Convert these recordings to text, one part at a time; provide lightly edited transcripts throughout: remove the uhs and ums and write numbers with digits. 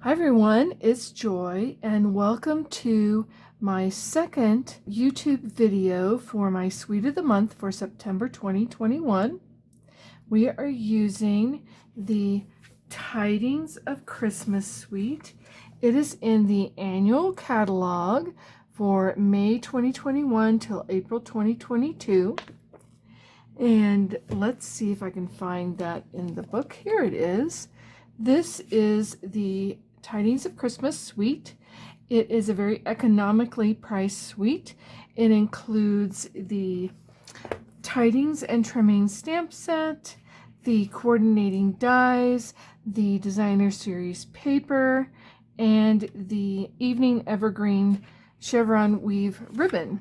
Hi everyone, it's Joy and welcome to my second YouTube video for my Suite of the Month for September 2021. We are using the Tidings of Christmas Suite. It is in the annual catalog for May 2021 till April 2022. And let's see if I can find that in the book. Here it is. This is the Tidings of Christmas Suite. It is a very economically priced suite. It includes the Tidings and Trimmings stamp set, the coordinating dies, the designer series paper, and the evening evergreen chevron weave ribbon.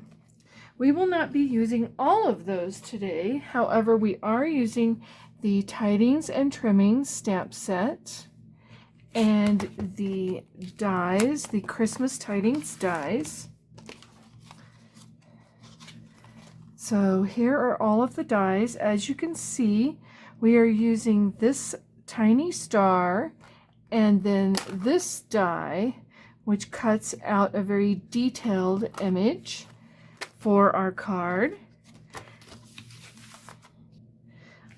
We will not be using all of those today. However, we are using the Tidings and Trimmings stamp set and the dies, the Christmas Tidings dies. So here are all of the dies. As you can see, we are using this tiny star and then this die, which cuts out a very detailed image for our card.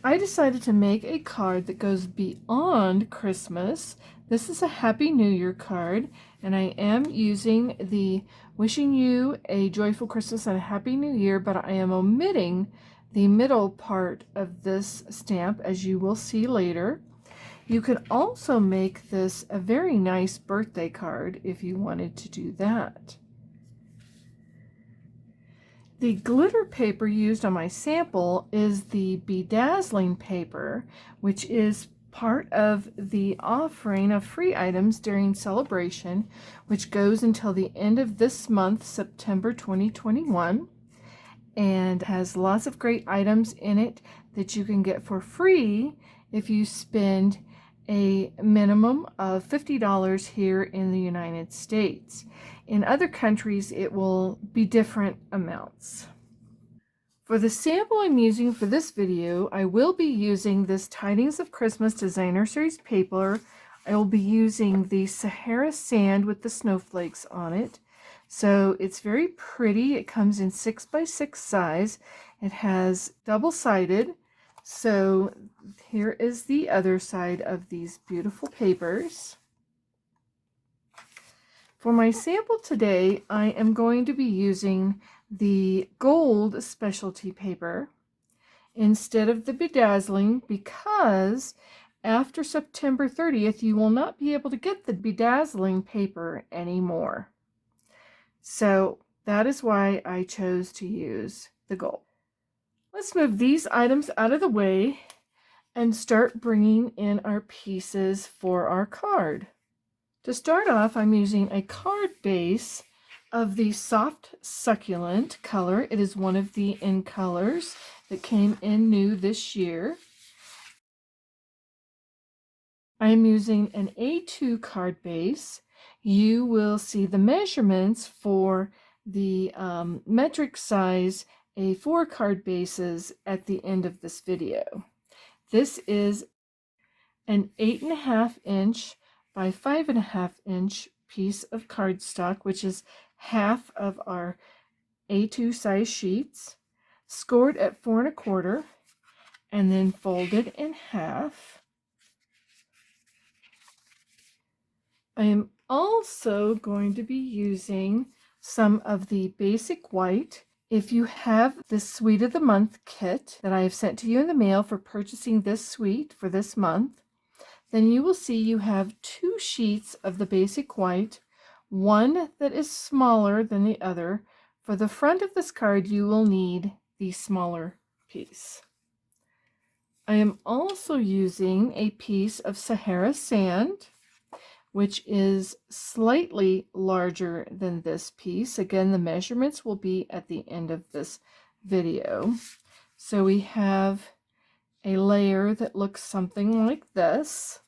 I decided to make a card that goes beyond Christmas. This is a Happy New Year card, and I am using the Wishing You a Joyful Christmas and a Happy New Year, but I am omitting the middle part of this stamp, as you will see later. You could also make this a very nice birthday card if you wanted to do that. The glitter paper used on my sample is the BE DAZZLING paper, which is part of the offering of free items during Sale-A-Bration, which goes until the end of this month, September 2021, and has lots of great items in it that you can get for free if you spend a minimum of $50 here in the United States. In other countries, it will be different amounts. For the sample I'm using for this video, I will be using this Tidings of Christmas Designer Series paper. I will be using the Sahara Sand with the snowflakes on it. So it's very pretty. It comes in 6x6 size. It has double-sided. So here is the other side of these beautiful papers. For my sample today, I am going to be using the gold specialty paper instead of the bedazzling, because after September 30th, you will not be able to get the bedazzling paper anymore. So that is why I chose to use the gold. Let's move these items out of the way and start bringing in our pieces for our card. To start off, I'm using a card base of the Soft Succulent color. It is one of the in colors that came in new this year. I am using an A2 card base. You will see the measurements for the metric size A4 card bases at the end of this video. This is an 8.5 inch by 5.5 inch piece of cardstock, which is half of our A2 size sheets, scored at 4 1/4, and then folded in half. I am also going to be using some of the basic white. If you have the Suite of the Month kit that I have sent to you in the mail for purchasing this suite for this month, then you will see you have 2 sheets of the basic white, one that is smaller than the other. For the front of this card, you will need the smaller piece. I am also using a piece of Sahara Sand, which is slightly larger than this piece. Again, the measurements will be at the end of this video. So we have a layer that looks something like this.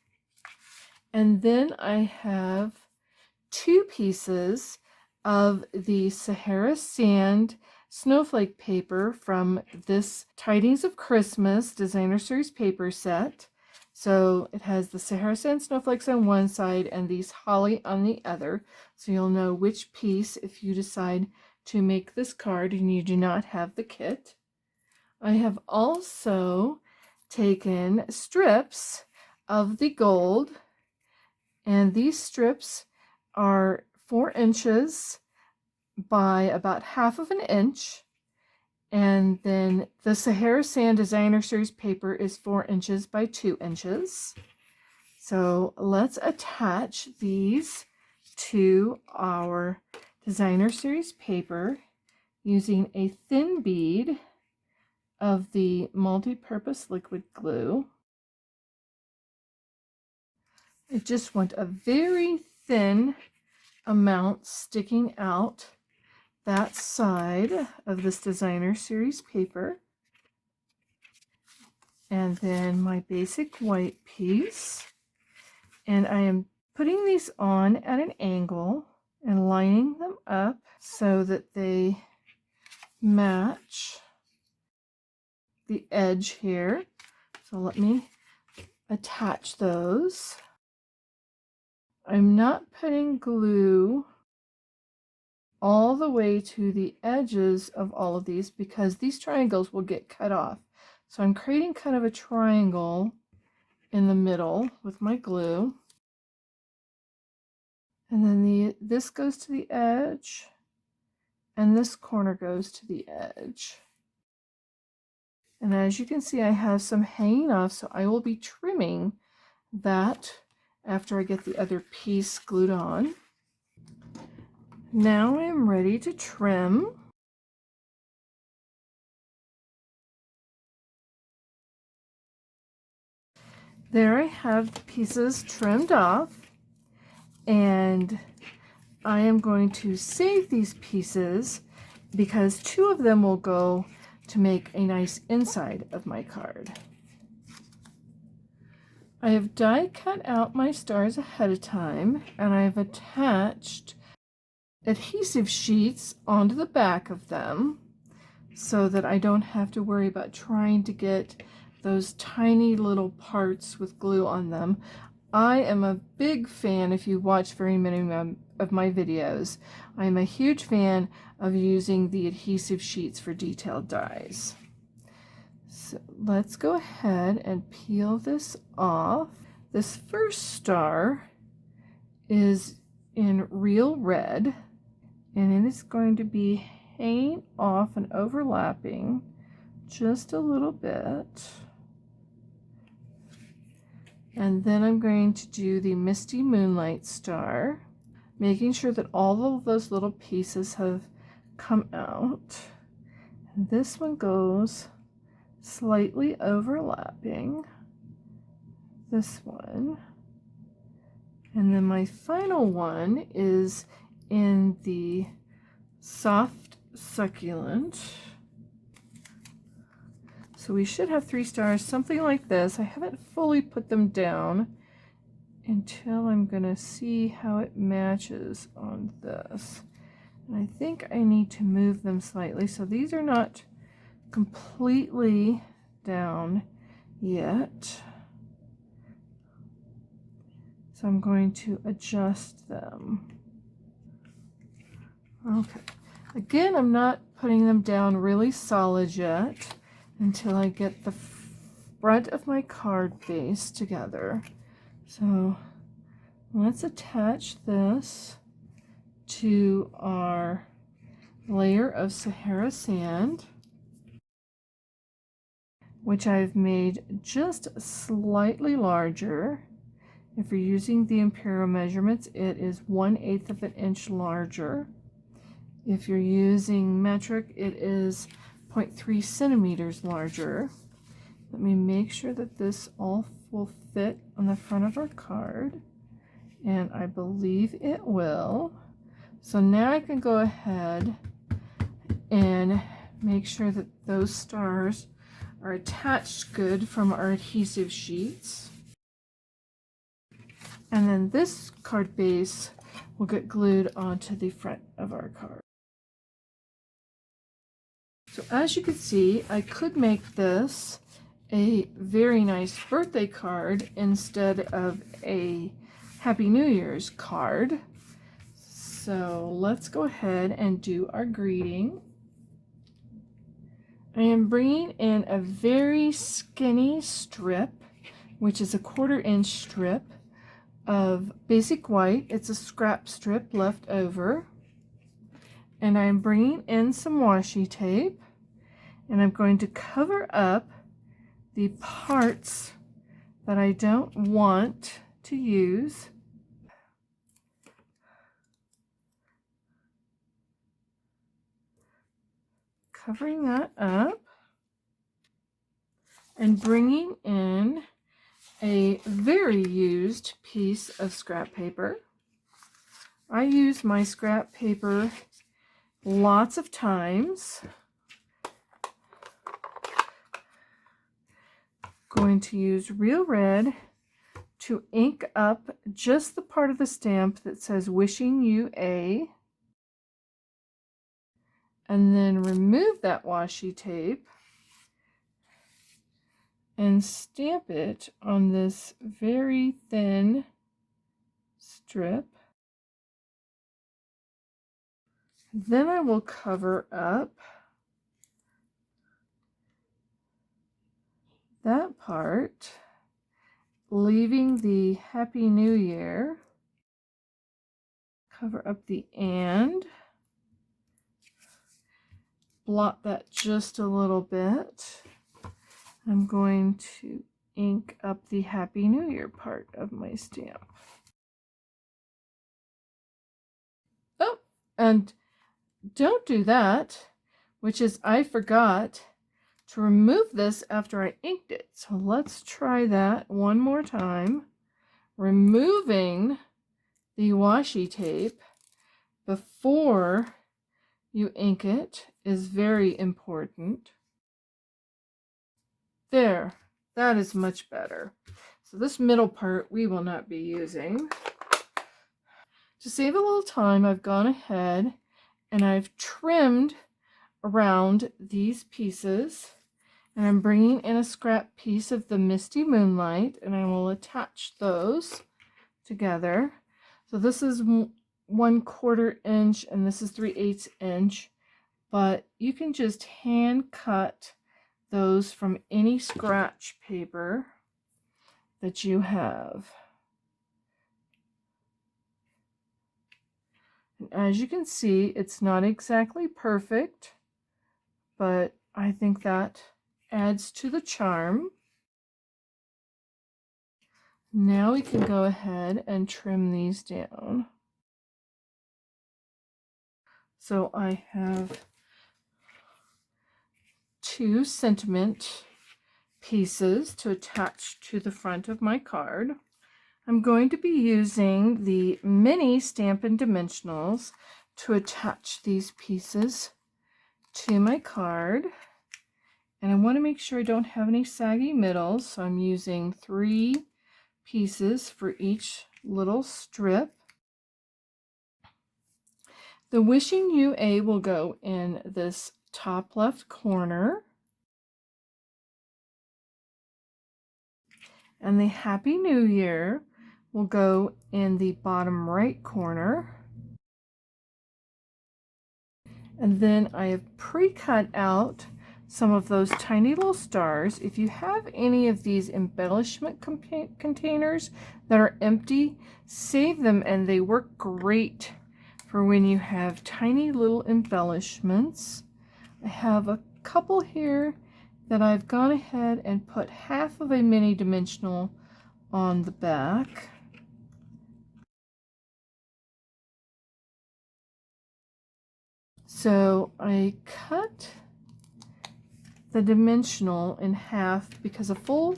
And then I have 2 pieces of the Sahara Sand snowflake paper from this Tidings of Christmas Designer Series paper set. So it has the Sahara Sand snowflakes on one side and these holly on the other. So you'll know which piece if you decide to make this card and you do not have the kit. I have also taken strips of the gold, and these strips are 4 inches by about half of an inch. And then the Sahara Sand Designer Series paper is 4 inches by 2 inches. So let's attach these to our Designer Series paper using a thin bead of the multi-purpose liquid glue. I just want a very thin amount sticking out that side of this Designer Series paper. And then my basic white piece. And I am putting these on at an angle and lining them up so that they match the edge here. So let me attach those. I'm not putting glue all the way to the edges of all of these because these triangles will get cut off. So I'm creating kind of a triangle in the middle with my glue. And then this goes to the edge and this corner goes to the edge. And as you can see, I have some hanging off, so I will be trimming that after I get the other piece glued on. Now I am ready to trim. There I have the pieces trimmed off, and I am going to save these pieces because 2 of them will go to make a nice inside of my card. I have die cut out my stars ahead of time, and I have attached adhesive sheets onto the back of them so that I don't have to worry about trying to get those tiny little parts with glue on them. I am a big fan, if you watch very many of my videos, I'm a huge fan of using the adhesive sheets for detailed dies. So let's go ahead and peel this off. This first star is in real red, and it is going to be hanging off and overlapping just a little bit. And then I'm going to do the Misty Moonlight star, making sure that all of those little pieces have come out. And this one goes slightly overlapping this one. And then my final one is in the Soft Succulent. So we should have 3 stars, something like this. I haven't fully put them down until I'm going to see how it matches on this. And I think I need to move them slightly. So these are not completely down yet. So I'm going to adjust them. Okay. Again, I'm not putting them down really solid yet until I get the front of my card base together. So let's attach this to our layer of Sahara Sand, which I've made just slightly larger. If you're using the imperial measurements, it is 1/8 of an inch larger. If you're using metric, it is 0.3 centimeters larger. Let me make sure that this all will fit on the front of our card, and I believe it will. So now I can go ahead and make sure that those stars are attached good from our adhesive sheets. And then this card base will get glued onto the front of our card. So as you can see, I could make this a very nice birthday card instead of a Happy New Year's card. So let's go ahead and do our greeting. I am bringing in a very skinny strip, which is a 1/4 inch strip of basic white. It's a scrap strip left over. And I'm bringing in some washi tape, and I'm going to cover up the parts that I don't want to use. Covering that up and bringing in a very used piece of scrap paper. I use my scrap paper lots of times. Going to use real red to ink up just the part of the stamp that says wishing you a, and then remove that washi tape and stamp it on this very thin strip. Then I will cover up that part, leaving the Happy New Year. Cover up the and. Blot that just a little bit. I'm going to ink up the Happy New Year part of my stamp. Oh, and don't do that, which is I forgot to remove this after I inked it. So let's try that one more time. Removing the washi tape before you ink it is very important. There, that is much better. So this middle part we will not be using. To save a little time, I've gone ahead and I've trimmed around these pieces, and I'm bringing in a scrap piece of the Misty Moonlight, and I will attach those together. So this is 1/4 inch and this is 3/8 inch, but you can just hand cut those from any scratch paper that you have. And as you can see, it's not exactly perfect, but I think that adds to the charm. Now we can go ahead and trim these down. So I have 2 sentiment pieces to attach to the front of my card. I'm going to be using the mini Stampin' Dimensionals to attach these pieces to my card. And I want to make sure I don't have any saggy middles, so I'm using 3 pieces for each little strip. The Wishing You A will go in this top left corner, and the Happy New Year will go in the bottom right corner. And then I have pre-cut out some of those tiny little stars. If you have any of these embellishment containers that are empty, save them, and they work great for when you have tiny little embellishments. I have a couple here that I've gone ahead and put half of a mini dimensional on the back. So I cut the dimensional in half because a full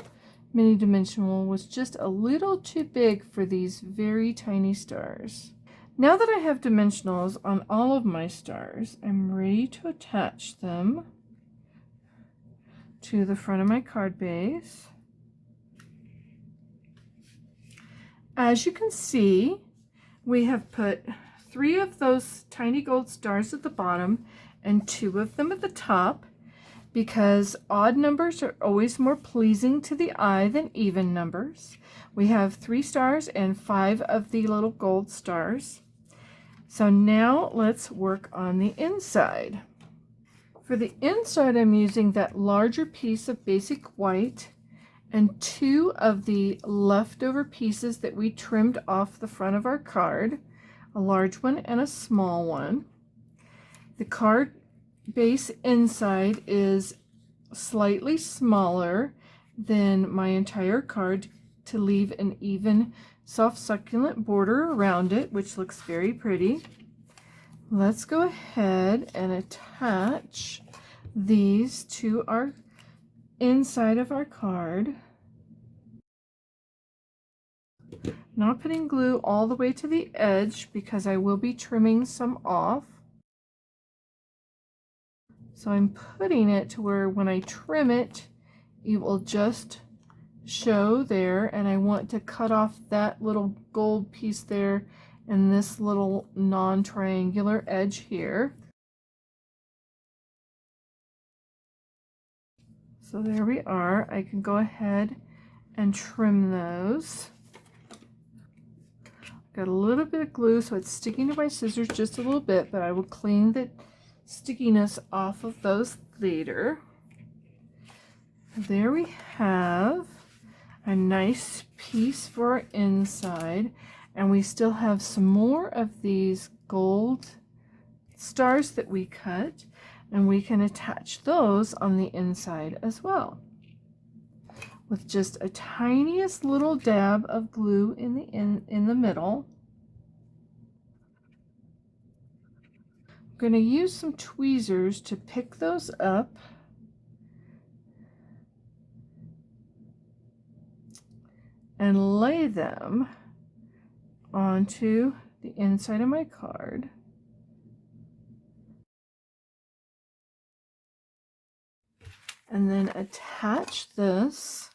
mini dimensional was just a little too big for these very tiny stars. Now that I have dimensionals on all of my stars, I'm ready to attach them to the front of my card base. As you can see, we have put 3 of those tiny gold stars at the bottom and 2 of them at the top. because odd numbers are always more pleasing to the eye than even numbers. We have 3 stars and 5 of the little gold stars. So now let's work on the inside. For the inside, I'm using that larger piece of basic white and 2 of the leftover pieces that we trimmed off the front of our card, a large one and a small one. The card base inside is slightly smaller than my entire card to leave an even soft succulent border around it, which looks very pretty. Let's go ahead and attach these to our inside of our card. Not putting glue all the way to the edge because I will be trimming some off. So I'm putting it to where when I trim it, it will just show there, and I want to cut off that little gold piece there and this little non-triangular edge here. So there we are. I can go ahead and trim those. Got a little bit of glue, so it's sticking to my scissors just a little bit, but I will clean the stickiness off of those later. There we have a nice piece for our inside, and we still have some more of these gold stars that we cut, and we can attach those on the inside as well with just a tiniest little dab of glue in the middle. I'm going to use some tweezers to pick those up and lay them onto the inside of my card. And then attach this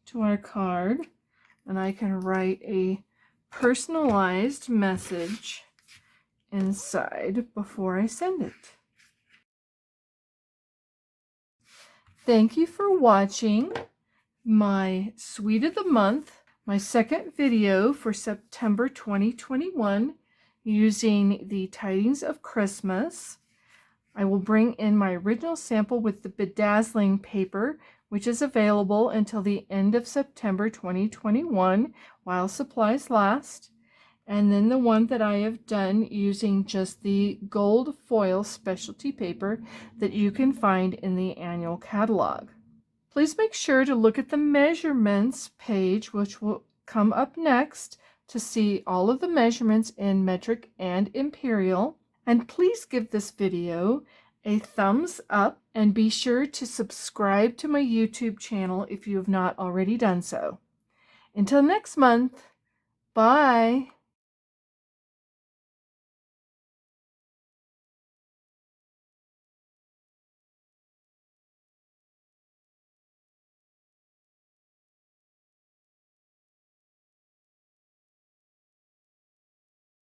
to our card, and I can write a personalized message inside before I send it. Thank you for watching my Suite of the Month, my second video for September 2021 using the Tidings of Christmas. I will bring in my original sample with the bedazzling paper, which is available until the end of September 2021 while supplies last. And then the one that I have done using just the gold foil specialty paper that you can find in the annual catalog. Please make sure to look at the measurements page, which will come up next, to see all of the measurements in metric and imperial. And please give this video a thumbs up and be sure to subscribe to my YouTube channel if you have not already done so. Until next month, bye!